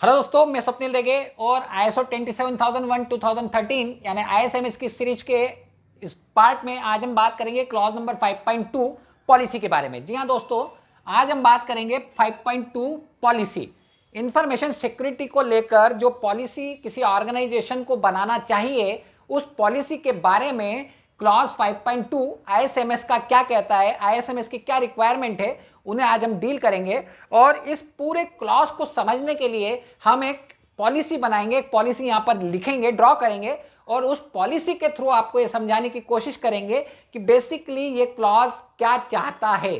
Hello दोस्तों, मैं स्वप्निल रेगे और ISO 27001 2013 यानी ISMS की सीरीज के इस पार्ट में आज हम बात करेंगे क्लॉज नंबर 5.2 पॉलिसी के बारे में। जी हाँ दोस्तों, आज हम बात करेंगे 5.2 पॉलिसी। इंफॉर्मेशन सिक्योरिटी को लेकर जो पॉलिसी किसी ऑर्गेनाइजेशन को बनाना चाहिए, उस पॉलिसी के बारे में क्लॉज 5.2 ISMS का क्या कहता है, ISMS की क्या रिक्वायरमेंट है, उन्हें आज हम डील करेंगे। और इस पूरे क्लॉज को समझने के लिए हम एक पॉलिसी बनाएंगे, एक पॉलिसी यहां पर लिखेंगे, ड्रॉ करेंगे और उस पॉलिसी के थ्रू आपको यह समझाने की कोशिश करेंगे कि बेसिकली ये क्लॉज क्या चाहता है।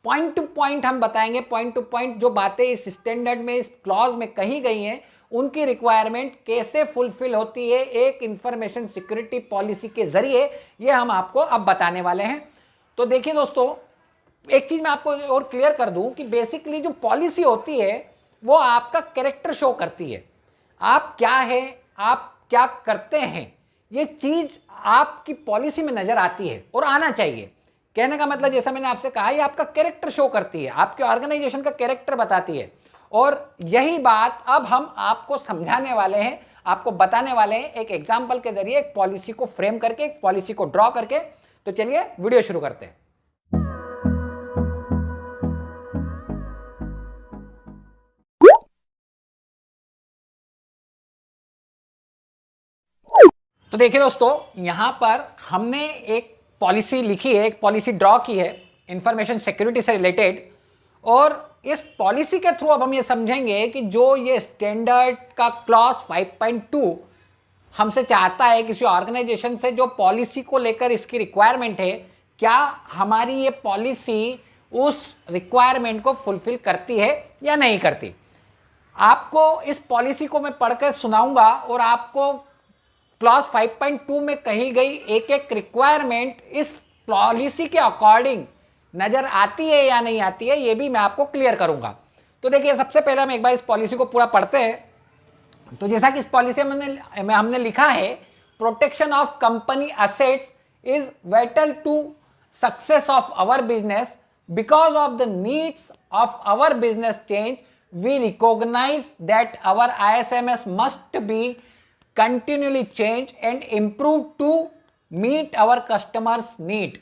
पॉइंट टू पॉइंट हम बताएंगे, पॉइंट टू पॉइंट जो बातें इस स्टैंडर्ड में, इस क्लॉज में कही गई हैं, उनकी रिक्वायरमेंट कैसे फुलफिल होती है एक इंफॉर्मेशन सिक्योरिटी पॉलिसी के जरिए, ये हम आपको अब बताने वाले हैं। तो देखिए दोस्तों, एक चीज मैं आपको और क्लियर कर दूं कि बेसिकली जो पॉलिसी होती है वो आपका कैरेक्टर शो करती है। आप क्या है, आप क्या करते हैं, ये चीज आपकी पॉलिसी में नजर आती है और आना चाहिए। कहने का मतलब, जैसा मैंने आपसे कहा, ये आपका कैरेक्टर शो करती है, आपके ऑर्गेनाइजेशन का कैरेक्टर बताती है। और यही बात अब हम आपको समझाने वाले हैं, आपको बताने वाले हैं एक एग्जाम्पल के जरिए, एक पॉलिसी को फ्रेम करके, एक पॉलिसी को ड्रॉ करके। तो चलिए वीडियो शुरू करते हैं। तो देखिए दोस्तों, यहां पर हमने एक पॉलिसी लिखी है, एक पॉलिसी ड्रॉ की है इंफॉर्मेशन सिक्योरिटी से रिलेटेड। और इस पॉलिसी के थ्रू अब हम ये समझेंगे कि जो ये स्टैंडर्ड का क्लॉज 5.2 हमसे चाहता है किसी ऑर्गेनाइजेशन से, जो पॉलिसी को लेकर इसकी रिक्वायरमेंट है, क्या हमारी ये पॉलिसी उस रिक्वायरमेंट को फुलफिल करती है या नहीं करती। आपको इस पॉलिसी को मैं पढ़कर सुनाऊंगा और आपको क्लॉज 5.2 में कही गई एक एक रिक्वायरमेंट इस पॉलिसी के अकॉर्डिंग नजर आती है या नहीं आती है, ये भी मैं आपको क्लियर करूंगा। तो देखिए, सबसे पहले हम एक बार इस पॉलिसी को पूरा पढ़ते हैं। तो जैसा कि इस पॉलिसी में हमने लिखा है, protection of company assets is vital to success of our business because of the needs of our business change we recognise that our ISMS must be continually change and improve to meet our customers' need.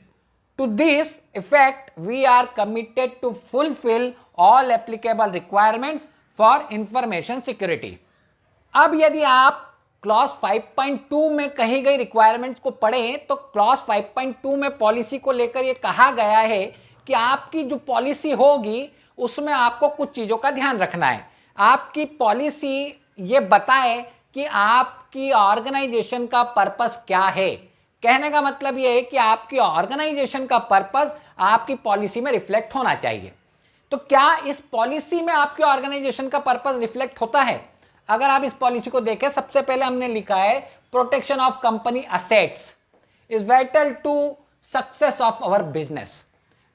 To this effect, we are committed to fulfill all applicable requirements for information security. अब यदि आप clause 5.2 में कही गई requirements को पढ़ें तो clause 5.2 में पॉलिसी को लेकर यह कहा गया है कि आपकी जो पॉलिसी होगी उसमें आपको कुछ चीज़ों का ध्यान रखना है। आपकी पॉलिसी ये बताए कि आपकी ऑर्गेनाइजेशन का पर्पस क्या है। कहने का मतलब यह है कि आपकी ऑर्गेनाइजेशन का पर्पस आपकी पॉलिसी में रिफ्लेक्ट होना चाहिए। तो क्या इस पॉलिसी में आपकी ऑर्गेनाइजेशन का पर्पस रिफ्लेक्ट होता है? अगर आप इस पॉलिसी को देखें, सबसे पहले हमने लिखा है protection of company assets is vital to success of our business.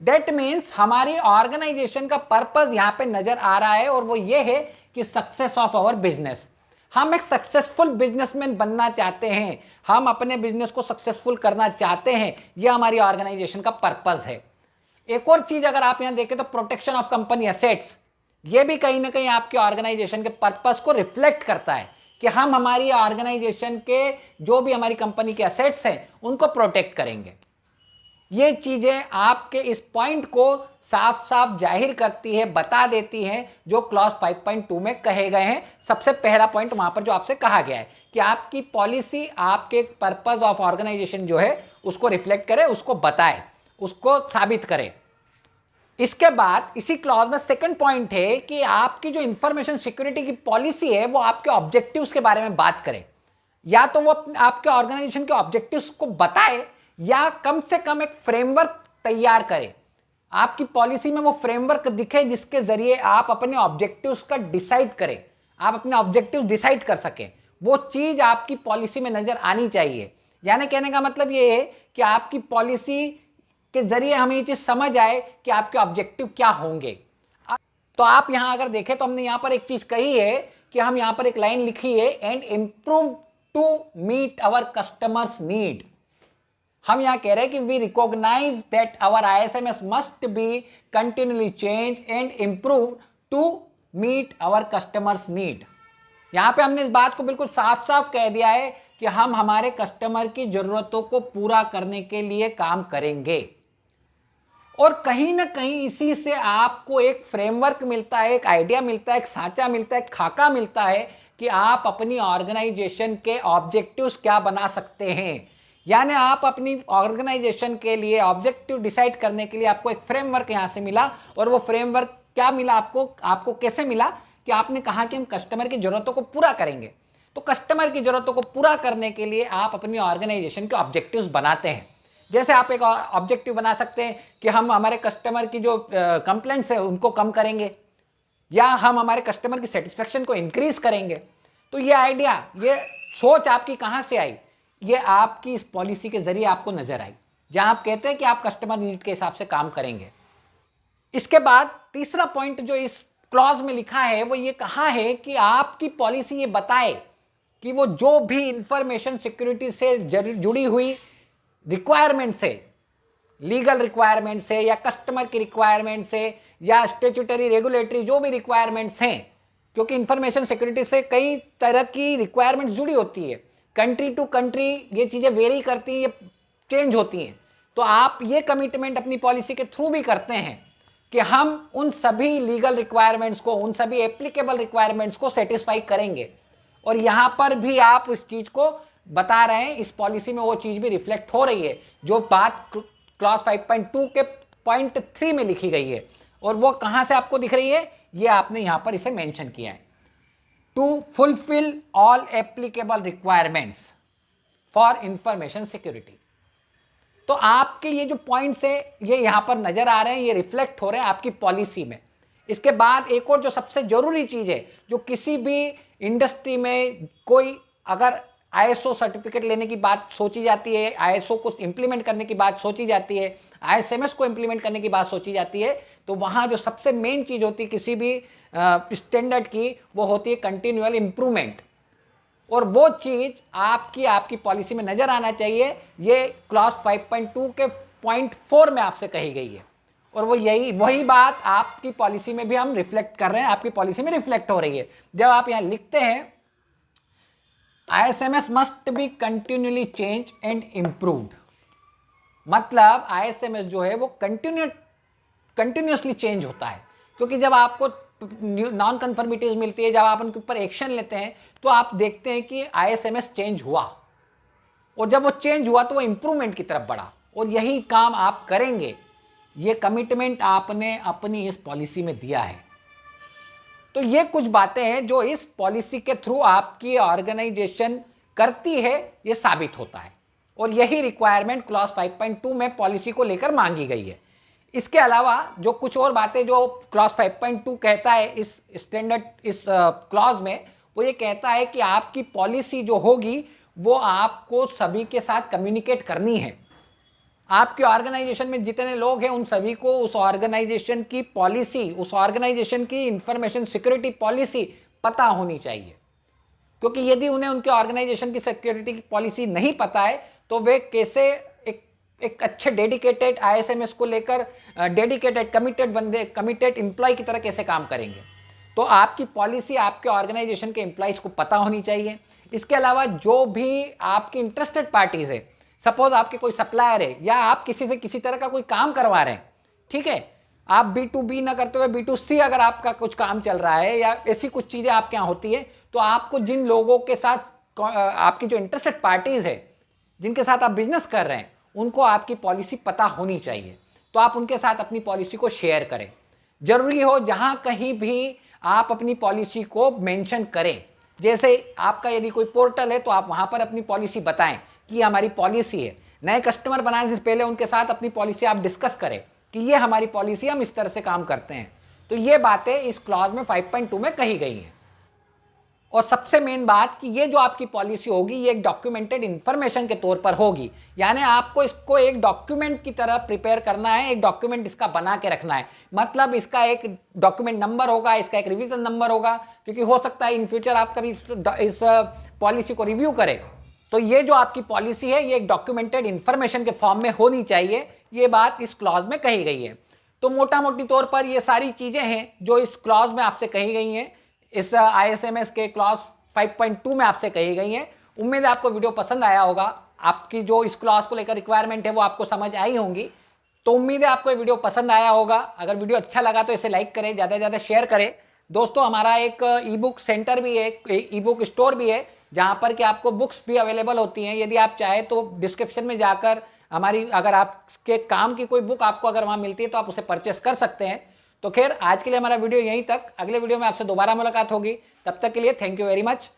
That means हमारी ऑर्गेनाइजेशन का पर्पस यहां पे नजर आ रहा है और वो ये है कि सक्सेस ऑफ आवर बिजनेस। हम एक सक्सेसफुल बिजनेसमैन बनना चाहते हैं, हम अपने बिजनेस को सक्सेसफुल करना चाहते हैं, यह हमारी ऑर्गेनाइजेशन का पर्पस है। एक और चीज अगर आप यहां देखें तो प्रोटेक्शन ऑफ कंपनी एसेट्स, यह भी कहीं ना कहीं आपके ऑर्गेनाइजेशन के पर्पस को रिफ्लेक्ट करता है कि हम हमारी ऑर्गेनाइजेशन के जो भी हमारी कंपनी के एसेट्स हैं उनको प्रोटेक्ट करेंगे। ये चीजें आपके इस पॉइंट को साफ साफ जाहिर करती है, बता देती हैं जो क्लॉज 5.2 में कहे गए हैं। सबसे पहला पॉइंट वहां पर जो आपसे कहा गया है कि आपकी पॉलिसी आपके पर्पस ऑफ ऑर्गेनाइजेशन जो है उसको रिफ्लेक्ट करे, उसको बताए, उसको साबित करे। इसके बाद इसी क्लॉज में सेकंड पॉइंट है कि आपकी जो इंफॉर्मेशन सिक्योरिटी की पॉलिसी है वो आपके ऑब्जेक्टिव्स के बारे में बात करे। या तो वो आपके ऑर्गेनाइजेशन के ऑब्जेक्टिव्स को बताए या कम से कम एक फ्रेमवर्क तैयार करे। आपकी पॉलिसी में वो फ्रेमवर्क दिखे जिसके जरिए आप अपने ऑब्जेक्टिव्स का डिसाइड करें, आप अपने ऑब्जेक्टिव्स डिसाइड कर सकें। वो चीज आपकी पॉलिसी में नजर आनी चाहिए। यानी कहने का मतलब ये है कि आपकी पॉलिसी के जरिए हमें ये चीज समझ आए कि आपके ऑब्जेक्टिव क्या होंगे। तो आप यहां अगर देखें तो हमने यहां पर एक चीज कही है कि हम यहां पर एक लाइन लिखी है, and improve to meet our customers need. हम यहां कह रहे हैं कि we recognise that our ISMS must be continually change and improve to meet our customers need. यहाँ पे हमने इस बात को बिल्कुल साफ साफ कह दिया है कि हम हमारे कस्टमर की जरूरतों को पूरा करने के लिए काम करेंगे। और कहीं ना कहीं इसी से आपको एक फ्रेमवर्क मिलता है, एक आइडिया मिलता है, एक सांचा मिलता है, एक खाका मिलता है कि आप अपनी ऑर्गेनाइजेशन के ऑब्जेक्टिव्स क्या बना सकते हैं। यानी आप अपनी ऑर्गेनाइजेशन के लिए ऑब्जेक्टिव डिसाइड करने के लिए आपको एक फ्रेमवर्क यहां से मिला। और वो फ्रेमवर्क क्या मिला आपको कैसे मिला कि आपने कहा कि हम कस्टमर की जरूरतों को पूरा करेंगे। तो कस्टमर की जरूरतों को पूरा करने के लिए आप अपनी ऑर्गेनाइजेशन के ऑब्जेक्टिव्स बनाते हैं। जैसे आप एक ऑब्जेक्टिव बना सकते हैं कि हम हमारे कस्टमर की जो कंप्लेंट्स है उनको कम करेंगे, या हम हमारे कस्टमर की सेटिस्फेक्शन को इंक्रीज करेंगे। तो ये आइडिया, ये सोच आपकी कहाँ से आई? ये आपकी इस पॉलिसी के जरिए आपको नजर आई, जहां आप कहते हैं कि आप कस्टमर नीड के हिसाब से काम करेंगे। इसके बाद तीसरा पॉइंट जो इस क्लॉज में लिखा है वो ये कहा है कि आपकी पॉलिसी ये बताए कि वो जो भी इंफॉर्मेशन सिक्योरिटी से जुड़ी हुई रिक्वायरमेंट से, लीगल रिक्वायरमेंट से या कस्टमर की रिक्वायरमेंट से या स्टेचुटरी रेगुलेटरी जो भी रिक्वायरमेंट्स हैं, क्योंकि इंफॉर्मेशन सिक्योरिटी से कई तरह की रिक्वायरमेंट्स जुड़ी होती है, कंट्री टू कंट्री ये चीज़ें वेरी करती हैं, ये चेंज होती हैं। तो आप ये कमिटमेंट अपनी पॉलिसी के थ्रू भी करते हैं कि हम उन सभी लीगल रिक्वायरमेंट्स को, उन सभी एप्लीकेबल रिक्वायरमेंट्स को सेटिस्फाई करेंगे। और यहाँ पर भी आप इस चीज़ को बता रहे हैं, इस पॉलिसी में वो चीज़ भी रिफ्लेक्ट हो रही है जो बात क्लॉज 5.2 के पॉइंट 3 में लिखी गई है। और वो कहाँ से आपको दिख रही है? ये आपने यहाँ पर इसे मेंशन किया है, to fulfil all applicable requirements for information security. तो आपके ये जो पॉइंट्स है ये यहाँ पर नजर आ रहे हैं, ये रिफ्लेक्ट हो रहे हैं आपकी पॉलिसी में। इसके बाद एक और जो सबसे जरूरी चीज़ है, जो किसी भी इंडस्ट्री में कोई अगर ISO सर्टिफिकेट लेने की बात सोची जाती है, ISO को इम्प्लीमेंट करने की बात सोची जाती है, ISMS को इम्प्लीमेंट करने की बात सोची जाती है, तो वहाँ जो सबसे मेन चीज़ होती है किसी भी स्टैंडर्ड की, वो होती है कंटिन्यूअल इम्प्रूवमेंट। और वो चीज़ आपकी पॉलिसी में नज़र आना चाहिए। ये क्लॉज 5.2 के पॉइंट 4 में आपसे कही गई है। और वही बात आपकी पॉलिसी में भी हम रिफ्लेक्ट कर रहे हैं, आपकी पॉलिसी में रिफ्लेक्ट हो रही है। जब आप यहाँ लिखते हैं ISMS must be continually change and improved, मतलब ISMS जो है वो कंटिन्यूअसली चेंज होता है। क्योंकि जब आपको नॉन कन्फर्मिटीज मिलती है, जब आप उनके ऊपर एक्शन लेते हैं, तो आप देखते हैं कि ISMS चेंज हुआ, और जब वो चेंज हुआ तो वो इंप्रूवमेंट की तरफ बढ़ा। और यही काम आप करेंगे, ये कमिटमेंट आपने अपनी इस पॉलिसी में दिया है। तो ये कुछ बातें हैं जो इस पॉलिसी के थ्रू आपकी ऑर्गेनाइजेशन करती है, ये साबित होता है। और यही रिक्वायरमेंट क्लॉज 5.2 में पॉलिसी को लेकर मांगी गई है। इसके अलावा जो कुछ और बातें जो क्लॉज 5.2 कहता है इस स्टैंडर्ड इस क्लॉज में, वो ये कहता है कि आपकी पॉलिसी जो होगी वो आपको सभी के साथ कम्युनिकेट करनी है। आपके ऑर्गेनाइजेशन में जितने लोग हैं उन सभी को उस ऑर्गेनाइजेशन की पॉलिसी, उस ऑर्गेनाइजेशन की इंफॉर्मेशन सिक्योरिटी पॉलिसी पता होनी चाहिए। क्योंकि यदि उन्हें उनके ऑर्गेनाइजेशन की सिक्योरिटी की पॉलिसी नहीं पता है तो वे कैसे एक अच्छे डेडिकेटेड ISMS को लेकर डेडिकेटेड कमिटेड एम्प्लॉय की तरह कैसे काम करेंगे। तो आपकी पॉलिसी आपके ऑर्गेनाइजेशन के एम्प्लॉयज़ को पता होनी चाहिए। इसके अलावा जो भी आपकी इंटरेस्टेड पार्टीज है, सपोज आपके कोई सप्लायर है या आप किसी से किसी तरह का कोई काम करवा रहे हैं, ठीक है, आप B2B ना करते हुए B2C अगर आपका कुछ काम चल रहा है या ऐसी कुछ चीज़ें आपके यहाँ होती है, तो आपको जिन लोगों के साथ आपकी जो इंटरेस्टेड पार्टीज है जिनके साथ आप बिजनेस कर रहे हैं उनको आपकी पॉलिसी पता होनी चाहिए। तो आप उनके साथ अपनी पॉलिसी को शेयर करें। जरूरी हो जहां कहीं भी आप अपनी पॉलिसी को मेंशन करें। जैसे आपका यदि कोई पोर्टल है तो आप वहां पर अपनी पॉलिसी बताएं कि हमारी पॉलिसी है। नए कस्टमर बनाने से पहले उनके साथ अपनी पॉलिसी आप डिस्कस करें कि ये हमारी पॉलिसी, हम इस तरह से काम करते हैं। तो ये बातें इस क्लॉज में 5.2 में कही गई हैं। और सबसे मेन बात कि ये जो आपकी पॉलिसी होगी ये एक डॉक्यूमेंटेड इंफॉर्मेशन के तौर पर होगी। यानी आपको इसको एक डॉक्यूमेंट की तरह प्रिपेयर करना है, एक डॉक्यूमेंट इसका बना के रखना है। मतलब इसका एक डॉक्यूमेंट नंबर होगा, इसका एक रिवीजन नंबर होगा, क्योंकि हो सकता है इन फ्यूचर आप कभी इस पॉलिसी को रिव्यू करें। तो ये जो आपकी पॉलिसी है ये एक डॉक्यूमेंटेड इंफॉर्मेशन के फॉर्म में होनी चाहिए। ये बात इस क्लॉज में कही गई है। तो मोटा मोटी तौर पर ये सारी चीज़ें हैं जो इस क्लॉज में आपसे कही गई हैं। इस ISMS के क्लॉज 5.2 में आपसे कही गई हैं। उम्मीद है आपको वीडियो पसंद आया होगा, आपकी जो इस क्लास को लेकर रिक्वायरमेंट है वो आपको समझ आई होंगी। तो उम्मीद है आपको ये वीडियो पसंद आया होगा। अगर वीडियो अच्छा लगा तो इसे लाइक करें, ज़्यादा से ज़्यादा शेयर करें। दोस्तों हमारा एक ई बुक सेंटर भी है, ई बुक स्टोर भी है, जहाँ पर कि आपको बुक्स भी अवेलेबल होती हैं। यदि आप चाहें तो डिस्क्रिप्शन में जाकर हमारी, अगर आपके काम की कोई बुक आपको अगर वहाँ मिलती है तो आप उसे परचेस कर सकते हैं। तो खैर आज के लिए हमारा वीडियो यहीं तक, अगले वीडियो में आपसे दोबारा मुलाकात होगी। तब तक के लिए thank you very much.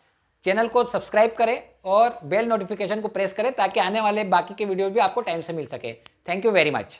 Channel को सब्सक्राइब करें और बेल नोटिफिकेशन को प्रेस करें ताकि आने वाले बाकी के वीडियो भी आपको टाइम से मिल सके। Thank you very much.